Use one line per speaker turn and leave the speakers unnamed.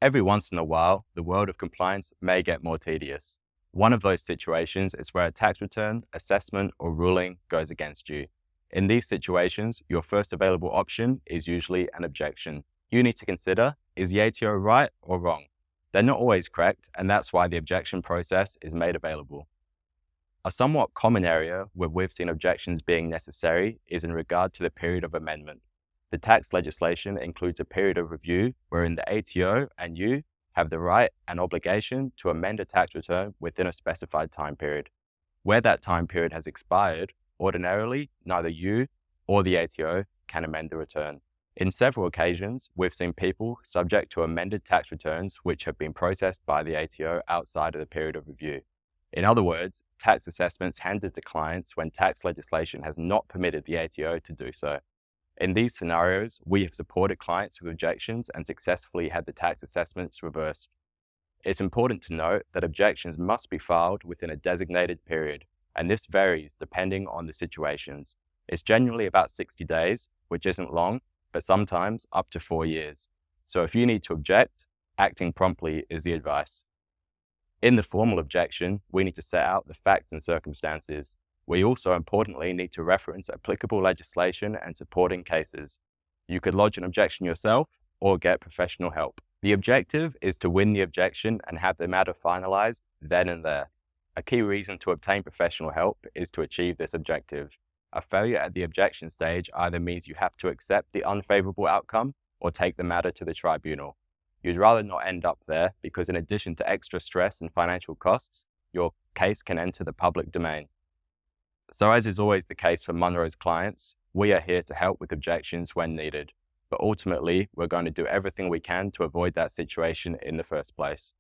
Every once in a while, the world of compliance may get more tedious. One of those situations is where a tax return, assessment, or ruling goes against you. In these situations, your first available option is usually an objection. You need to consider, is the ATO right or wrong? They're not always correct, and that's why the objection process is made available. A somewhat common area where we've seen objections being necessary is in regard to the period of amendment. The tax legislation includes a period of review wherein the ATO and you have the right and obligation to amend a tax return within a specified time period. Where that time period has expired, ordinarily, neither you or the ATO can amend the return. In several occasions, we've seen people subject to amended tax returns which have been processed by the ATO outside of the period of review. In other words, tax assessments handed to clients when tax legislation has not permitted the ATO to do so. In these scenarios, we have supported clients with objections and successfully had the tax assessments reversed. It's important to note that objections must be filed within a designated period, and this varies depending on the situations. It's generally about 60 days, which isn't long, but sometimes up to 4 years. So if you need to object, acting promptly is the advice. In the formal objection, we need to set out the facts and circumstances. We also importantly need to reference applicable legislation and supporting cases. You could lodge an objection yourself or get professional help. The objective is to win the objection and have the matter finalized then and there. A key reason to obtain professional help is to achieve this objective. A failure at the objection stage either means you have to accept the unfavorable outcome or take the matter to the tribunal. You'd rather not end up there because in addition to extra stress and financial costs, your case can enter the public domain. So as is always the case for Munro's clients, we are here to help with objections when needed, but ultimately we're going to do everything we can to avoid that situation in the first place.